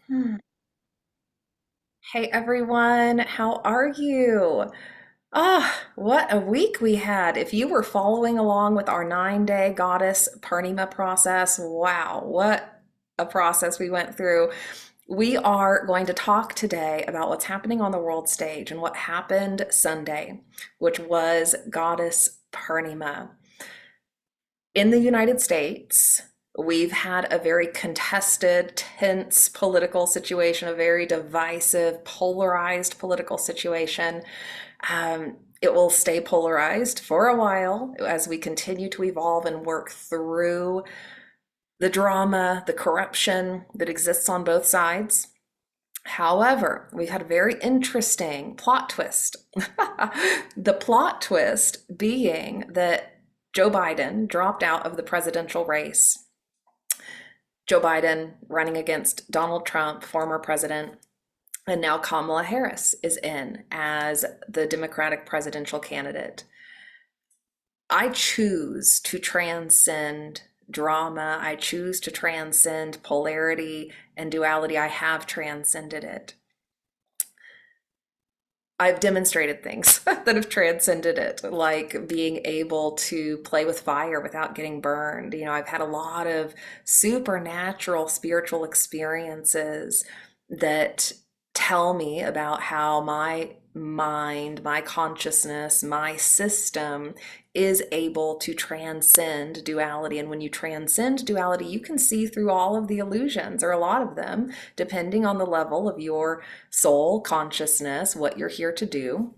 Hmm. Hey everyone, how are you? What a week we had. If you were following along with our 9-day goddess Purnima process, wow, what a process we went through. We are going to talk today about what's happening on the world stage and what happened Sunday, which was goddess Purnima. In the United States, we've had a very contested, tense political situation, a very divisive, polarized political situation. It will stay polarized for a while as we continue to evolve and work through the drama, the corruption that exists on both sides. However, we had a very interesting plot twist. The plot twist being that Joe Biden dropped out of the presidential race. Joe Biden running against Donald Trump, former president, and now Kamala Harris is in as the Democratic presidential candidate. I choose to transcend drama. I choose to transcend polarity and duality. I have transcended it. I've demonstrated things that have transcended it, like being able to play with fire without getting burned. I've had a lot of supernatural spiritual experiences that tell me about how my mind, my consciousness, my system is able to transcend duality. And when you transcend duality, you can see through all of the illusions, or a lot of them, depending on the level of your soul consciousness, what you're here to do.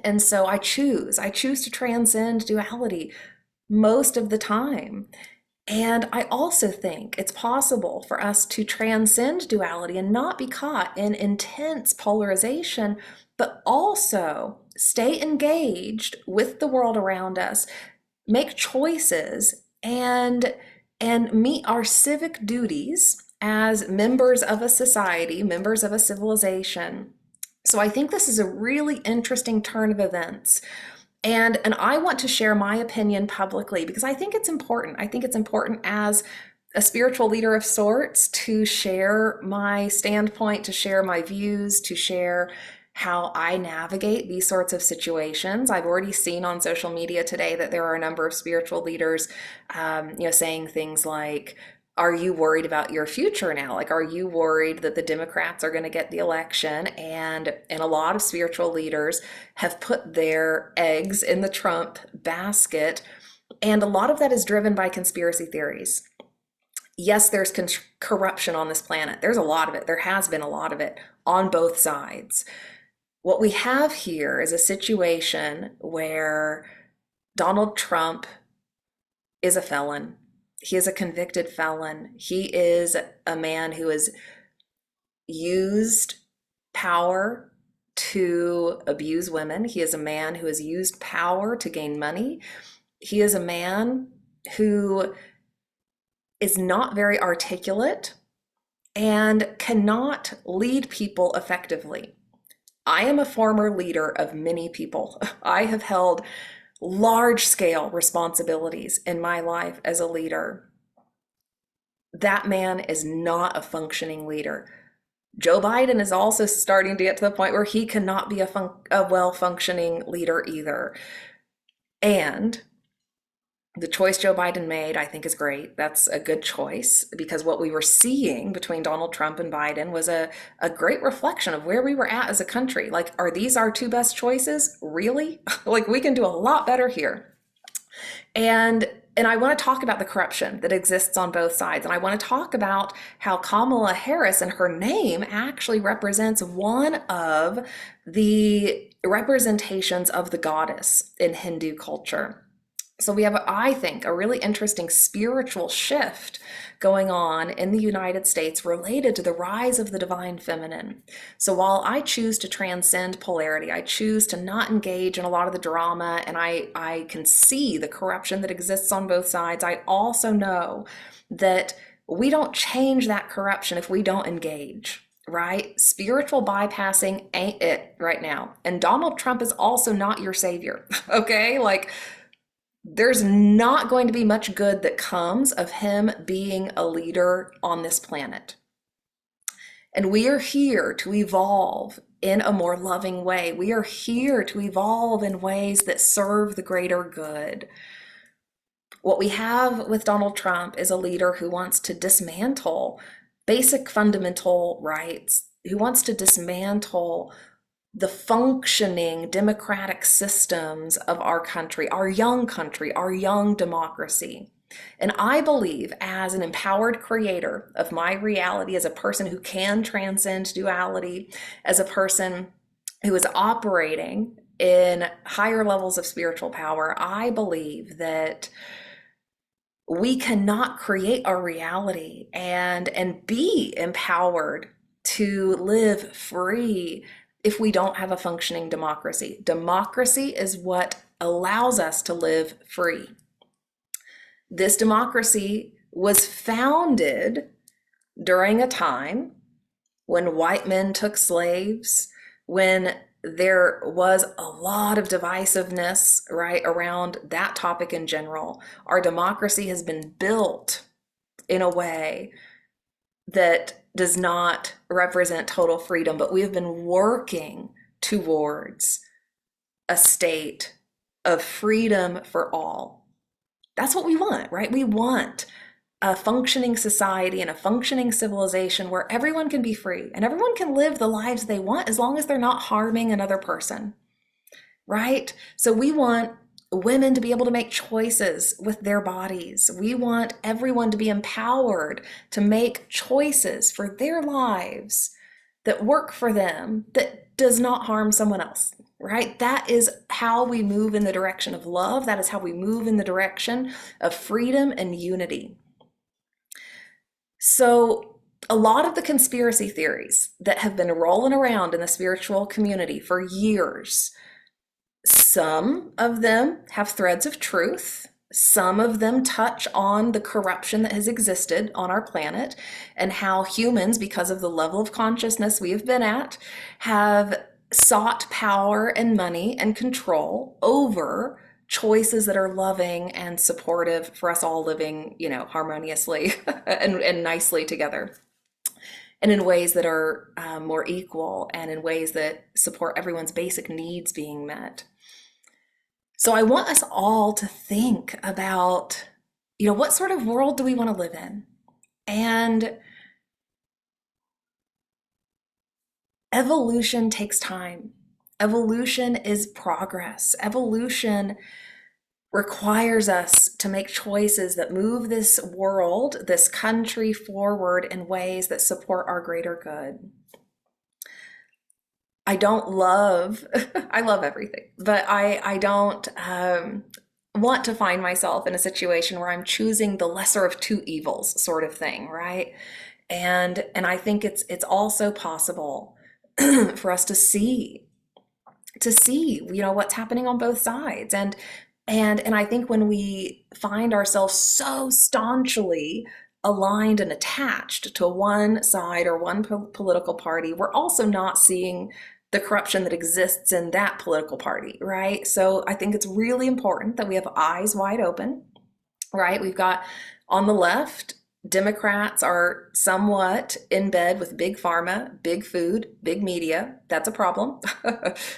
And so I choose to transcend duality most of the time. And I also think it's possible for us to transcend duality and not be caught in intense polarization, but also stay engaged with the world around us, make choices, and meet our civic duties as members of a society, members of a civilization. So I think this is a really interesting turn of events. And I want to share my opinion publicly because I think it's important. I think it's important as a spiritual leader of sorts to share my standpoint, to share my views, to share how I navigate these sorts of situations. I've already seen on social media today that there are a number of spiritual leaders, saying things like, are you worried about your future now? Like, are you worried that the Democrats are going to get the election? And a lot of spiritual leaders have put their eggs in the Trump basket. And a lot of that is driven by conspiracy theories. Yes, there's corruption on this planet. There's a lot of it. There has been a lot of it on both sides. What we have here is a situation where Donald Trump is a felon. He is a convicted felon. He is a man who has used power to abuse women. He is a man who has used power to gain money. He is a man who is not very articulate and cannot lead people effectively. I am a former leader of many people. I have held large scale responsibilities in my life as a leader. That man is not a functioning leader. Joe Biden is also starting to get to the point where he cannot be a well-functioning leader either. And the choice Joe Biden made, I think, is great. That's a good choice because what we were seeing between Donald Trump and Biden was a great reflection of where we were at as a country. Like, are these our two best choices? Really? Like, we can do a lot better here. And I want to talk about the corruption that exists on both sides. And I want to talk about how Kamala Harris and her name actually represents one of the representations of the goddess in Hindu culture. So we have, I think, a really interesting spiritual shift going on in the United States related to the rise of the divine feminine. So while I choose to transcend polarity, I choose to not engage in a lot of the drama, and I can see the corruption that exists on both sides, I also know that we don't change that corruption if we don't engage. Right? Spiritual bypassing ain't it right now. And Donald Trump is also not your savior. Okay? Like, there's not going to be much good that comes of him being a leader on this planet. And we are here to evolve in a more loving way. We are here to evolve in ways that serve the greater good. What we have with Donald Trump is a leader who wants to dismantle basic fundamental rights, who wants to dismantle the functioning democratic systems of our country, our young democracy. And I believe, as an empowered creator of my reality, as a person who can transcend duality, as a person who is operating in higher levels of spiritual power, I believe that we cannot create our reality and be empowered to live free if we don't have a functioning democracy. Democracy is what allows us to live free. This democracy was founded during a time when white men took slaves, when there was a lot of divisiveness, right, around that topic in general. Our democracy has been built in a way that does not represent total freedom, but we have been working towards a state of freedom for all. That's what we want, right? We want a functioning society and a functioning civilization where everyone can be free and everyone can live the lives they want as long as they're not harming another person, right? So we want women to be able to make choices with their bodies. We want everyone to be empowered to make choices for their lives that work for them, that does not harm someone else, right? That is how we move in the direction of love. That is how we move in the direction of freedom and unity. So a lot of the conspiracy theories that have been rolling around in the spiritual community for years, some of them have threads of truth. Some of them touch on the corruption that has existed on our planet and how humans, because of the level of consciousness we have been at, have sought power and money and control over choices that are loving and supportive for us all living, harmoniously and nicely together. And in ways that are more equal and in ways that support everyone's basic needs being met. So I want us all to think about, what sort of world do we want to live in? And evolution takes time. Evolution is progress. Evolution requires us to make choices that move this world, this country forward in ways that support our greater good. I love everything, but I don't want to find myself in a situation where I'm choosing the lesser of two evils sort of thing, right? And I think it's also possible for us to see, what's happening on both sides. And I think when we find ourselves so staunchly aligned and attached to one side or one political party, we're also not seeing the corruption that exists in that political party, right? So I think it's really important that we have eyes wide open, right? We've got on the left, Democrats are somewhat in bed with big pharma, big food, big media. That's a problem.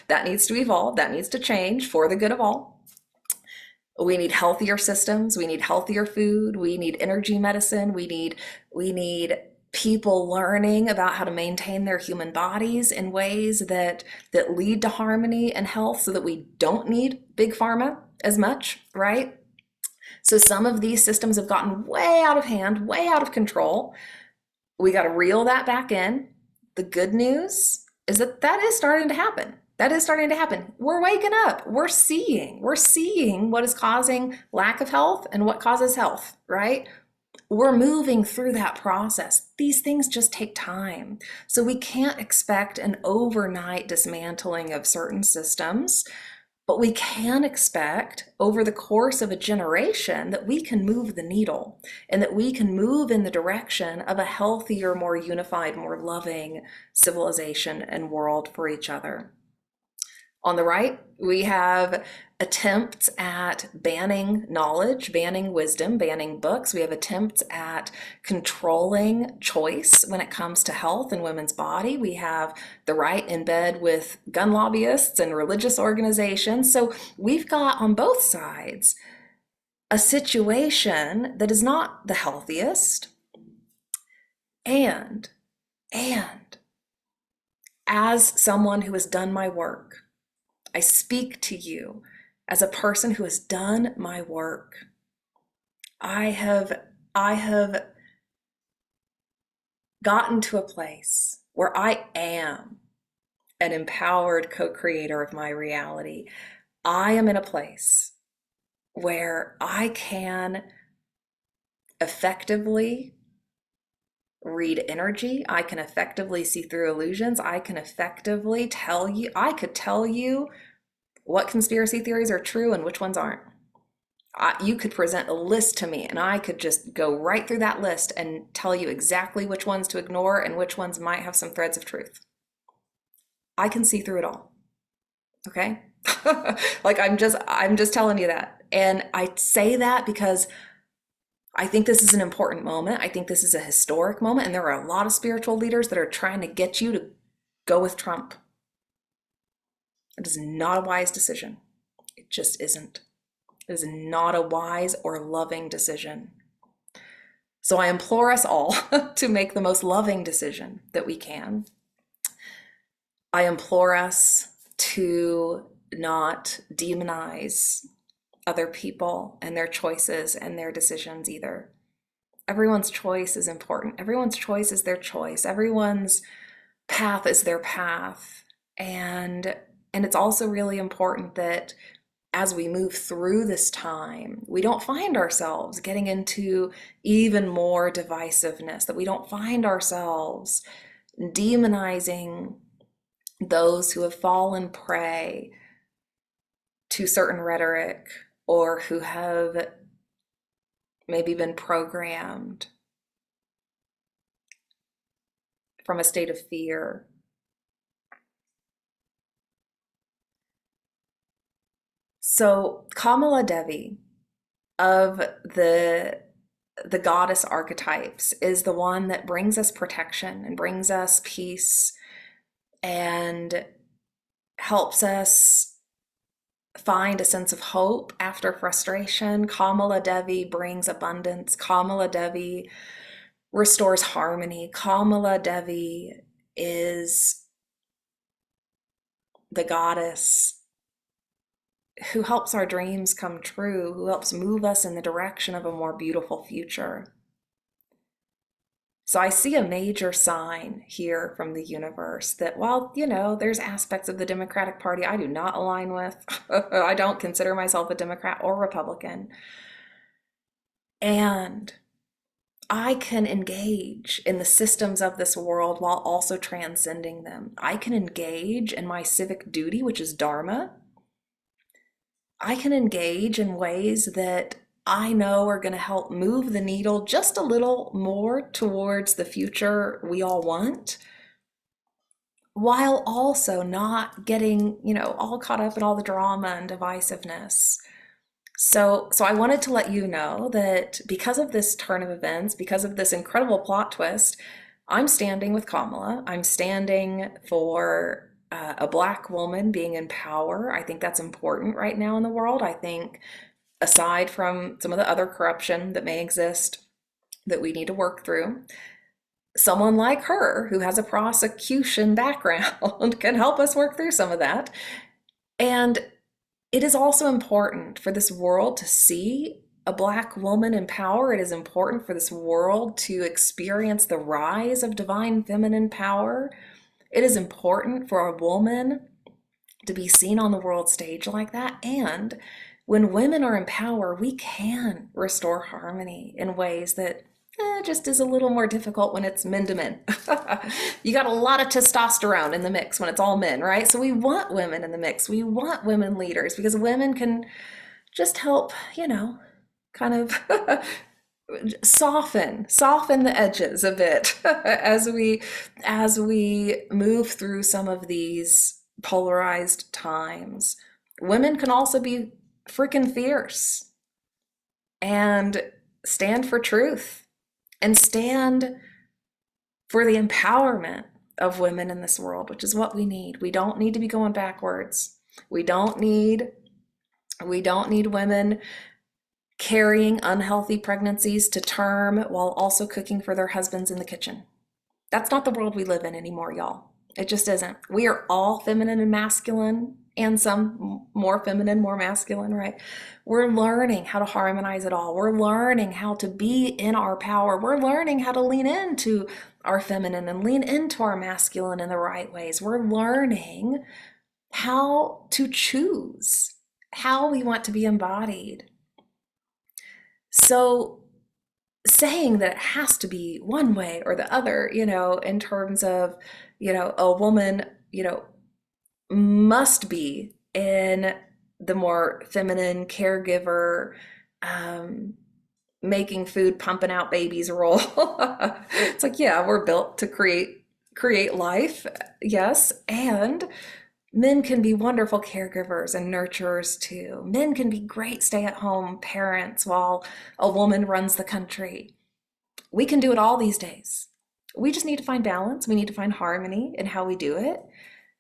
That needs to evolve. That needs to change for the good of all. We need healthier systems. We need healthier food. We need energy medicine. We need people learning about how to maintain their human bodies in ways that lead to harmony and health so that we don't need big pharma as much, right? So some of these systems have gotten way out of hand, way out of control. We got to reel that back in. The good news is that is starting to happen. That is starting to happen. We're waking up. We're seeing what is causing lack of health and what causes health, right? We're moving through that process. These things just take time. So we can't expect an overnight dismantling of certain systems, but we can expect over the course of a generation that we can move the needle and that we can move in the direction of a healthier, more unified, more loving civilization and world for each other. On the right, we have attempts at banning knowledge, banning wisdom, banning books. We have attempts at controlling choice when it comes to health and women's body. We have the right in bed with gun lobbyists and religious organizations. So we've got on both sides a situation that is not the healthiest. And as someone who has done my work, I speak to you as a person who has done my work. I have gotten to a place where I am an empowered co-creator of my reality. I am in a place where I can effectively read energy. I can effectively see through illusions. I can effectively tell you, I could tell you what conspiracy theories are true and which ones aren't. You could present a list to me and I could just go right through that list and tell you exactly which ones to ignore and which ones might have some threads of truth. I can see through it all. Okay? Like I'm just telling you that. And I say that because I think this is an important moment. I think this is a historic moment. And there are a lot of spiritual leaders that are trying to get you to go with Trump. It is not a wise decision. It just isn't. It is not a wise or loving decision. So I implore us all to make the most loving decision that we can. I implore us to not demonize other people and their choices and their decisions either. Everyone's choice is important. Everyone's choice is their choice. Everyone's path is their path. And it's also really important that as we move through this time, we don't find ourselves getting into even more divisiveness, that we don't find ourselves demonizing those who have fallen prey to certain rhetoric or who have maybe been programmed from a state of fear. So Kamala Devi of the goddess archetypes is the one that brings us protection and brings us peace and helps us find a sense of hope after frustration. Kamala Devi brings abundance. Kamala Devi restores harmony. Kamala Devi is the goddess who helps our dreams come true, who helps move us in the direction of a more beautiful future. So I see a major sign here from the universe that, well, there's aspects of the Democratic Party I do not align with. I don't consider myself a Democrat or Republican. And I can engage in the systems of this world while also transcending them. I can engage in my civic duty, which is Dharma. I can engage in ways that I know are going to help move the needle just a little more towards the future we all want, while also not getting, all caught up in all the drama and divisiveness. So I wanted to let you know that because of this turn of events, because of this incredible plot twist, I'm standing with Kamala. I'm standing for a Black woman being in power. I think that's important right now in the world. I think aside from some of the other corruption that may exist that we need to work through, someone like her who has a prosecution background can help us work through some of that. And it is also important for this world to see a Black woman in power. It is important for this world to experience the rise of divine feminine power. It is important for a woman to be seen on the world stage like that. And when women are in power, we can restore harmony in ways that just is a little more difficult when it's men to men. You got a lot of testosterone in the mix when it's all men, right? So we want women in the mix. We want women leaders because women can just help, kind of soften the edges a bit as we move through some of these polarized times, women can also be freaking fierce and stand for truth and stand for the empowerment of women in this world, which is what we need. We don't need to be going backwards. We don't need women carrying unhealthy pregnancies to term while also cooking for their husbands in the kitchen. That's not the world we live in anymore, y'all. It just isn't. We are all feminine and masculine, and some more feminine, more masculine, right? We're learning how to harmonize it all. We're learning how to be in our power. We're learning how to lean into our feminine and lean into our masculine in the right ways. We're learning how to choose how we want to be embodied. So saying that it has to be one way or the other, in terms of, a woman, must be in the more feminine caregiver, making food, pumping out babies role. It's like, yeah, we're built to create life, yes, and men can be wonderful caregivers and nurturers too. Men can be great stay-at-home parents while a woman runs the country. We can do it all these days. We just need to find balance. We need to find harmony in how we do it.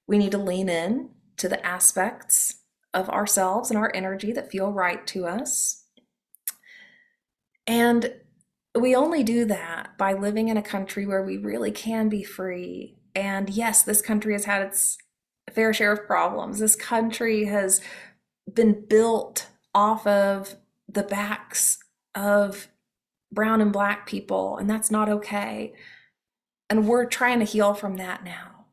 We need to lean in to the aspects of ourselves and our energy that feel right to us. And we only do that by living in a country where we really can be free. And yes, this country has had its fair share of problems. This country has been built off of the backs of brown and black people, and that's not okay. And we're trying to heal from that now.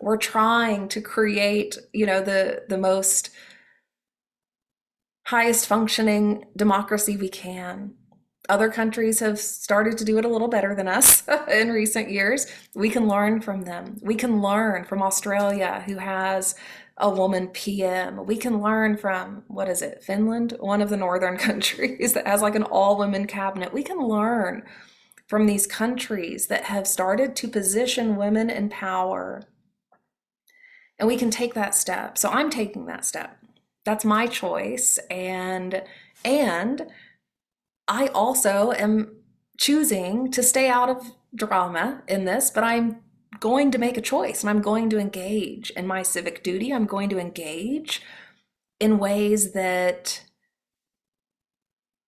We're trying to create, the most highest functioning democracy we can. Other countries have started to do it a little better than us in recent years. We can learn from them. We can learn from Australia, who has a woman PM. We can learn from, what is it, Finland? One of the northern countries that has like an all-women cabinet. We can learn from these countries that have started to position women in power. And we can take that step. So I'm taking that step. That's my choice. And I also am choosing to stay out of drama in this, but I'm going to make a choice and I'm going to engage in my civic duty. I'm going to engage in ways that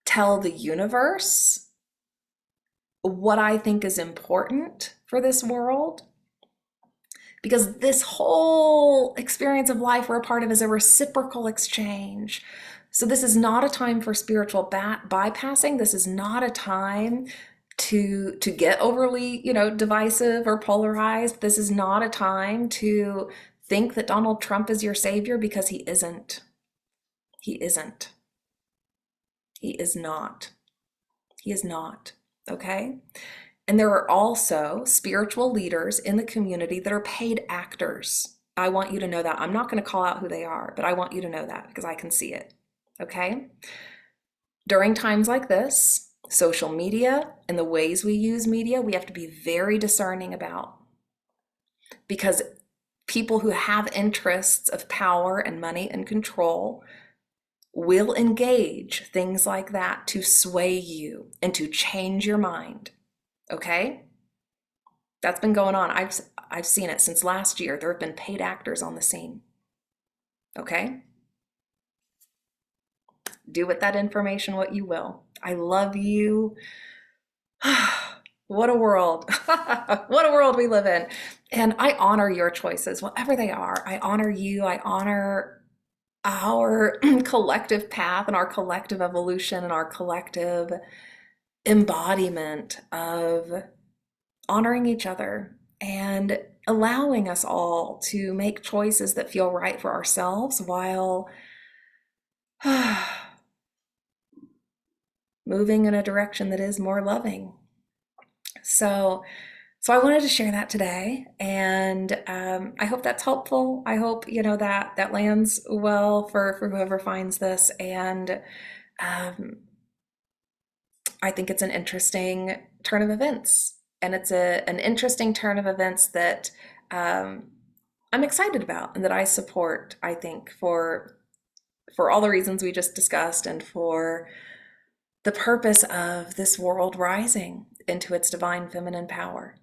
tell the universe what I think is important for this world. Because this whole experience of life we're a part of is a reciprocal exchange. So this is not a time for spiritual bypassing. This is not a time to get overly, divisive or polarized. This is not a time to think that Donald Trump is your savior, because he isn't. He isn't. He is not. He is not. Okay? And there are also spiritual leaders in the community that are paid actors. I want you to know that. I'm not going to call out who they are, but I want you to know that because I can see it. Okay? During times like this, social media and the ways we use media, we have to be very discerning about. Because people who have interests of power and money and control will engage things like that to sway you and to change your mind. Okay? That's been going on. I've seen it since last year. There have been paid actors on the scene. Okay? Do with that information what you will. I love you. What a world. What a world we live in. And I honor your choices, whatever they are. I honor you. I honor our collective path and our collective evolution and our collective embodiment of honoring each other and allowing us all to make choices that feel right for ourselves while moving in a direction that is more loving. So I wanted to share that today, and I hope that's helpful. I hope that lands well for whoever finds this, and I think it's an interesting turn of events, and it's an interesting turn of events that I'm excited about and that I support, I think, for all the reasons we just discussed and for the purpose of this world rising into its divine feminine power.